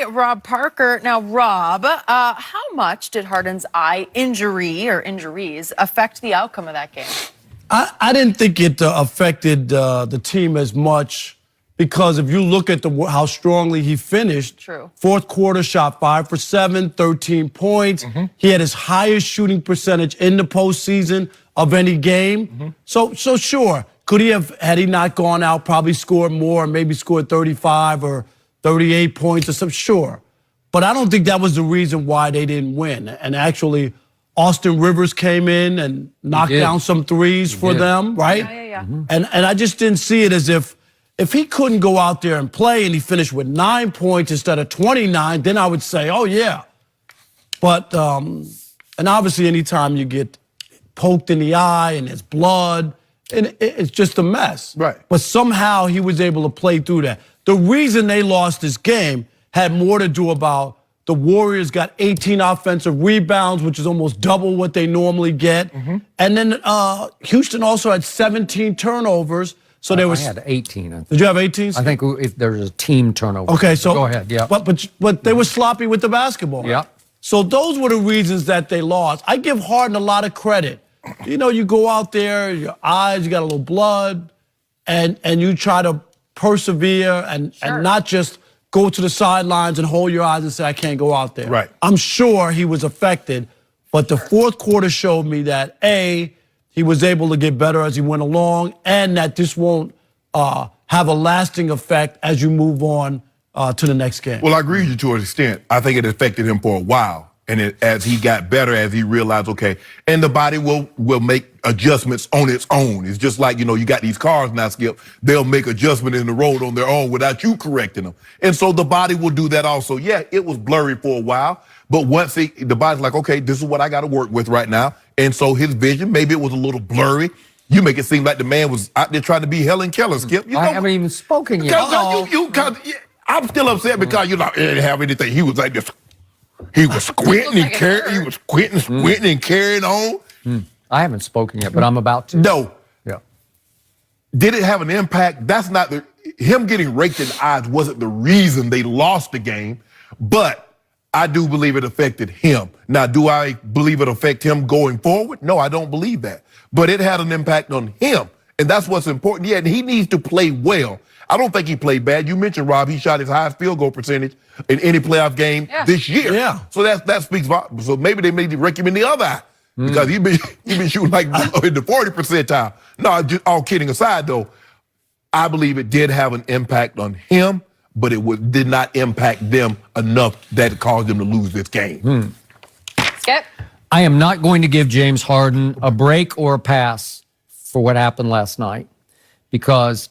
Rob Parker. Now, Rob, how much did Harden's eye injury or injuries affect the outcome of that game? I didn't think it affected the team as much because if you look at how strongly he finished, True. Fourth quarter shot 5 for 7, 13 points. He had his highest shooting percentage in the postseason of any game. So sure, could he have, had he not gone out, probably scored more, maybe scored 35 or 38 points or something? Sure. But I don't think that was the reason why they didn't win. And actually, Austin Rivers came in and knocked down some threes for them, right? Yeah. And I just didn't see it as if he couldn't go out there and play and he finished with 9 points instead of 29, then I would say, oh, yeah. But, and obviously anytime you get poked in the eye and there's blood, and it's just a mess. Right. But somehow he was able to play through that. The reason they lost this game had more to do about the Warriors got 18 offensive rebounds, which is almost double what they normally get. And then Houston also had 17 turnovers. So there was. I had 18. Did you have 18? I think if there's a team turnover. Okay, so go ahead. Yeah. But they were sloppy with the basketball. Yeah. So those were the reasons that they lost. I give Harden a lot of credit. You know, you go out there, your eyes, you got a little blood, and you try to persevere and not just go to the sidelines and hold your eyes and say, I can't go out there. Right. I'm sure he was affected, but the fourth quarter showed me that, A, he was able to get better as he went along, and that this won't have a lasting effect as you move on to the next game. Well, I agree with you to an extent. I think it affected him for a while. And as he got better, as he realized, okay, and the body will make adjustments on its own. It's just like, you know, you got these cars now, Skip. They'll make adjustments in the road on their own without you correcting them. And so the body will do that also. Yeah, it was blurry for a while. But once the body's like, okay, this is what I got to work with right now. And so his vision, maybe it was a little blurry. You make it seem like the man was out there trying to be Helen Keller, Skip. You know, I haven't even spoken yet. I'm still upset because you didn't have anything. He was like this. He was squinting and carrying. He was squinting and carrying on. I haven't spoken yet, but I'm about to. No. Yeah. Did it have an impact? That's not him getting raked in the eyes wasn't the reason they lost the game, but I do believe it affected him. Now, do I believe it affect him going forward? No, I don't believe that. But it had an impact on him, and that's what's important. Yeah, and he needs to play well. I don't think he played bad. You mentioned, Rob, he shot his highest field goal percentage in any playoff game this year. Yeah. So that speaks volumes. So maybe they made rake him in the other eye because he been shooting like in the 40 percentile. No, just all kidding aside, though, I believe it did have an impact on him, but it did not impact them enough that it caused them to lose this game. Skip? I am not going to give James Harden a break or a pass for what happened last night because,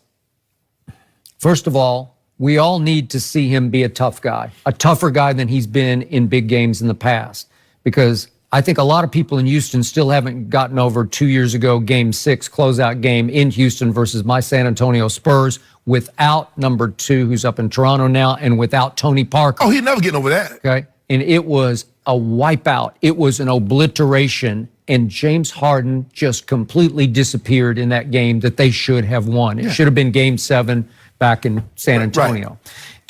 first of all, we all need to see him be a tough guy, a tougher guy than he's been in big games in the past. Because I think a lot of people in Houston still haven't gotten over 2 years ago, Game 6, closeout game in Houston versus my San Antonio Spurs without number 2, who's up in Toronto now, and without Tony Parker. Oh, he'd never get over that. Okay, and it was a wipeout. It was an obliteration. And James Harden just completely disappeared in that game that they should have won. It should have been Game 7 back in San Antonio. Right.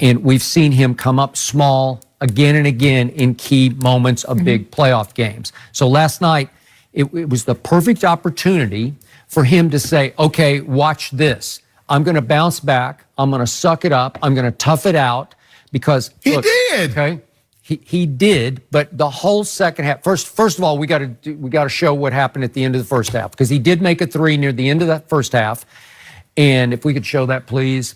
And we've seen him come up small again and again in key moments of big playoff games. So last night, it was the perfect opportunity for him to say, okay, watch this. I'm going to bounce back. I'm going to suck it up. I'm going to tough it out because He did. Okay. He did, but the whole second half. First of all, we got to show what happened at the end of the first half because he did make a 3 near the end of that first half. And if we could show that, please.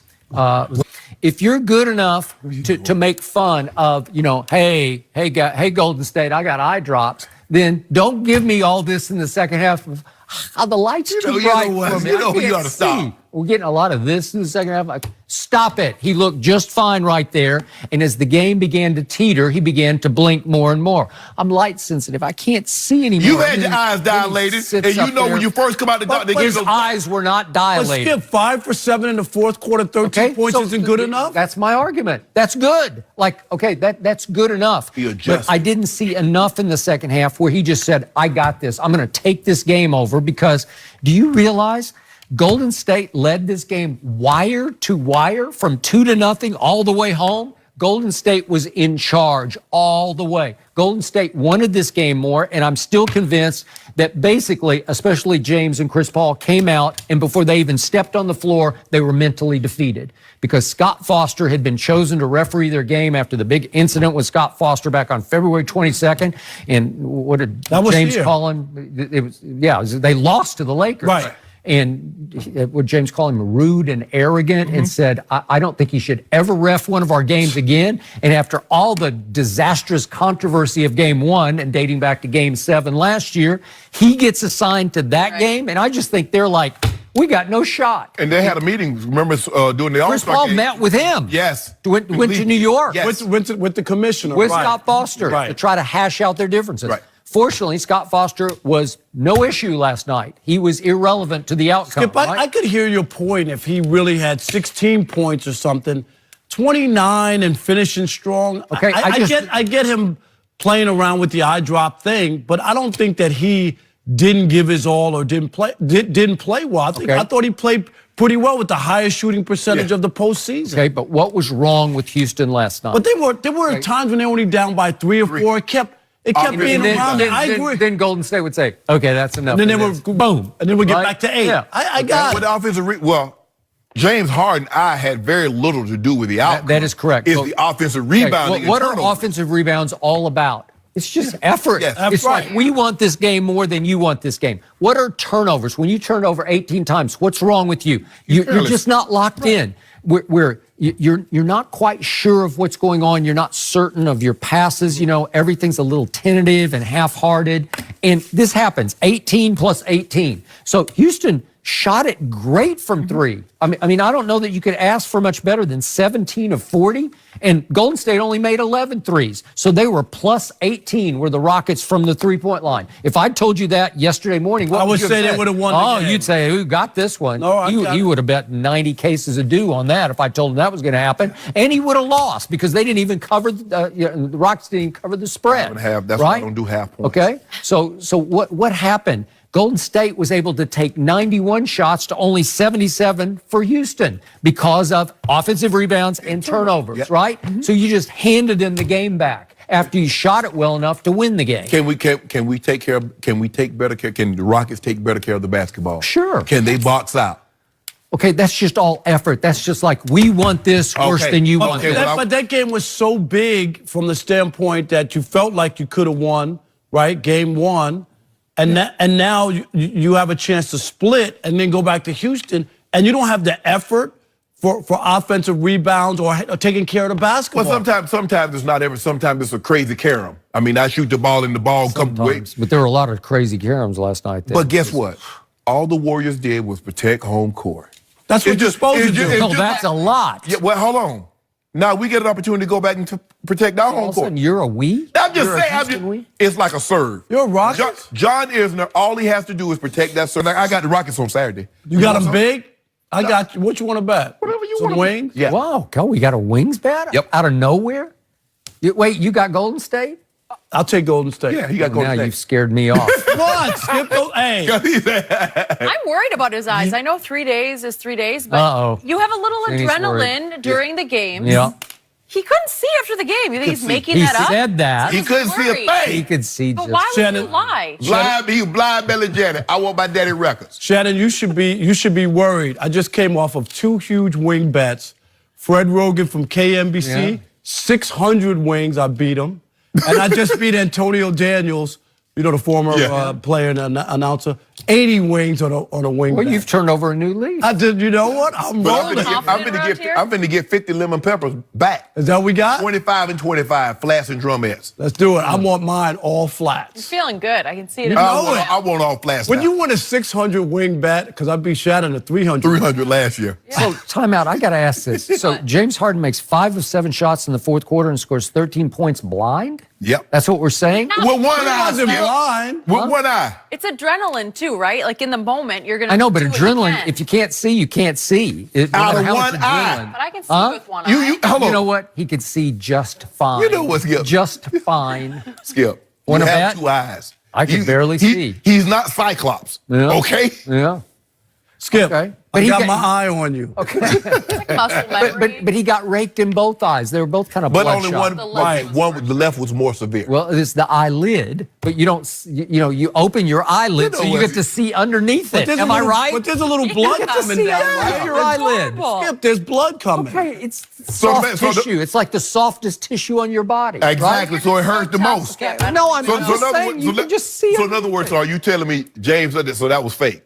If you're good enough to make fun of, you know, hey, Golden State, I got eye drops, then don't give me all this in the second half of how the lights too bright for me. You know you ought to stop. We're getting a lot of this in the second half. Like, stop it. He looked just fine right there. And as the game began to teeter, he began to blink more and more. I'm light sensitive. I can't see anymore. You had your eyes dilated, and you know when you first come out the doctor, his eyes were not dilated. Let's skip 5 for 7 in the fourth quarter, 13 points isn't good enough? That's my argument. That's good. Like, okay, that's good enough. But I didn't see enough in the second half where he just said, I got this. I'm going to take this game over because do you realize Golden State led this game wire to wire from 2-0 all the way home? Golden State was in charge all the way. Golden State wanted this game more, and I'm still convinced that basically, especially James and Chris Paul, came out, and before they even stepped on the floor, they were mentally defeated because Scott Foster had been chosen to referee their game after the big incident with Scott Foster back on February 22nd. And what did James call him? They lost to the Lakers. Right. And would James call him rude and arrogant and said, I don't think he should ever ref one of our games again. And after all the disastrous controversy of game 1 and dating back to game 7 last year, he gets assigned to that game. And I just think they're like, we got no shot. And they had a meeting, remember, during the All-Star Chris Paul game. met with him. Yes. Went to New York. Yes. With the commissioner. With right. Scott Foster to try to hash out their differences. Right. Fortunately, Scott Foster was no issue last night. He was irrelevant to the outcome. Skip, I could hear your point if he really had 16 points or something, 29 and finishing strong. Okay, I get him playing around with the eye drop thing, but I don't think that he didn't give his all or didn't play well. I thought he played pretty well with the highest shooting percentage of the postseason. Okay, but what was wrong with Houston last night? But there were times when they were only down by 3 or 4. It kept being around. I agree. Then Golden State would say, okay, that's enough. And then they would boom. And then we get back to 8. Yeah. I got it. With the offensive James Harden, had very little to do with the outcome. That is correct. It's the offensive rebounding. What are offensive rebounds all about? It's just effort. Yes. It's like we want this game more than you want this game. What are turnovers? When you turn over 18 times, what's wrong with you? You're just not locked in. You're not quite sure of what's going on. You're not certain of your passes. You know, everything's a little tentative and half-hearted. And this happens, 18 plus 18. So Houston shot it great from 3. I mean, I don't know that you could ask for much better than 17 of 40. And Golden State only made 11 threes. So they were plus 18 were the Rockets from the three-point line. If I told you that yesterday morning, what would you say? They would have won the game. You'd say, who got this one? No, he would have bet 90 cases of dew on that if I told him that was going to happen. And he would have lost because they didn't even cover, the Rockets didn't even cover the spread. That's why I don't do half points. Okay? So what happened? Golden State was able to take 91 shots to only 77 for Houston because of offensive rebounds and turnovers, right? So you just handed them the game back after you shot it well enough to win the game. Can the Rockets take better care of the basketball? Sure. Can they box out? Okay, that's just all effort. That's just like, we want this worse than you want this. But that game was so big from the standpoint that you felt like you could have won, right? Game 1. And now you have a chance to split and then go back to Houston, and you don't have the effort for offensive rebounds or taking care of the basketball. Well, sometimes it's not ever. Sometimes it's a crazy carom. I mean, I shoot the ball and the ball comes away. But there were a lot of crazy caroms last night. But guess what? All the Warriors did was protect home court. That's what you're supposed to do. No, that's a lot. Yeah, well, hold on. Now we get an opportunity to go back and to protect our home court. You're a we? I'm just saying, it's like a serve. You're a Rockets? John Isner, all he has to do is protect that serve. Like, I got the Rockets on Saturday. You got them big? I got you. What you want to bet? Whatever you want. Some wings? Yeah. Wow, we got a wings bet? Yep. Out of nowhere? Wait, you got Golden State? I'll take Golden State. Yeah, he got Golden State. Now you've scared me off. What? Skip those. Hey. I'm worried about his eyes. I know 3 days is 3 days, but you have a little He's adrenaline during the games. Yeah. He couldn't see after the game. You think he's making He that up? said that. He couldn't see a thing. He could see But just... why would Shannon. you lie? He was blind belly Janet. I want my daddy records. Shannon, you should be worried. I just came off of 2 huge wing bets. Fred Rogan from KNBC, 600 wings, I beat him. And I just beat Antonio Daniels, you know, the former player and announcer, 80 wings on a wing Well, bet. you've turned over a new leaf. I did, you know what? I'm rolling. I'm finna get 50 lemon peppers back. Is that what we got? 25 and 25, flats and drumettes. Let's do it. I want mine all flats. Feeling good. I can see it. I want all flats When now. you win a 600 wing bet, because I beat Shannon at 300. 300 last year. So, time out. I got to ask this. So, James Harden makes 5 of 7 shots in the fourth quarter and scores 13 points blind? Yep. That's what we're saying? With one He eye. wasn't Skip. blind. With one eye. It's adrenaline too, right? Like in the moment, you're gonna. I know, but do what adrenaline, you can. if you can't see, you can't see. No Out matter of how one much eye. adrenaline. But I can see with one eye. Hold on. You know what? He could see just fine. You know what, Skip? Just fine. Skip. Wanna you have bet? 2 eyes. I can barely see. He's not Cyclops. Yeah. Okay? Yeah. Skip, Okay. But I he got my eye on you. Muscle memory. But he got raked in both eyes. They were both kind of But bloodshot. only one, The left right? was One, the left was more severe. Well, it's the eyelid, but you don't. You open your eyelid, You know so you what? get to see underneath it. There's Am a I little- right? But there's a little blood get to coming see down. underneath Right? your eyelid. Skip, there's blood coming. Okay, it's So soft the- tissue. It's like the softest tissue on your body. Exactly. So it hurts the most. Okay, No, I'm just in other saying words- you can just see. So in other words, are you telling me James said that? So that was fake?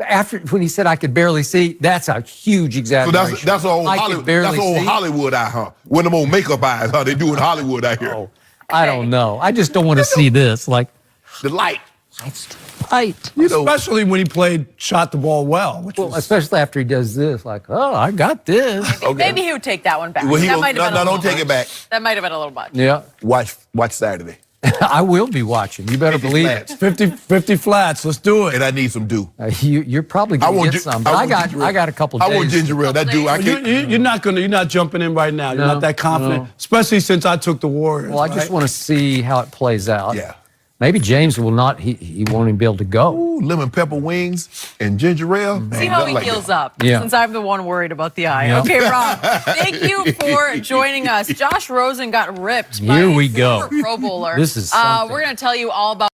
After when he said I could barely see, that's a huge So exaggeration. that's old I Hollywood. could barely That's old see. Hollywood eye, huh? One of them old makeup eyes, huh? They do in Hollywood out here. Oh, I don't know. I just don't want to see this. Like, The light. it's tight. You know, Especially when he shot the ball well. Which Well, was, especially after he does this, like, oh, I got this. Maybe he would take that one back. well, he That goes, might have been no, a don't little take it much. back. That might have been a little much. Yeah, Watch Saturday. I will be watching. You better 50 believe flats. it. 50 flats. Let's do it. And I need some dew. You're probably I going want to get gi- some. I But want I ginger ale. got a couple I days. want ginger ale. That dew. I can't. You're not jumping in right now. You're No, not that confident, no. especially since I took the Warriors. Well, I just right? want to see how it plays out. Yeah. Maybe James will not. He won't even be able to go. Ooh, lemon pepper wings and ginger ale. See how he heals up, Yeah. since I'm the one worried about the eye. Yeah. Okay, Rob, thank you for joining us. Josh Rosen got ripped by Here a we go. former Pro Bowler. This is something. We're going to tell you all about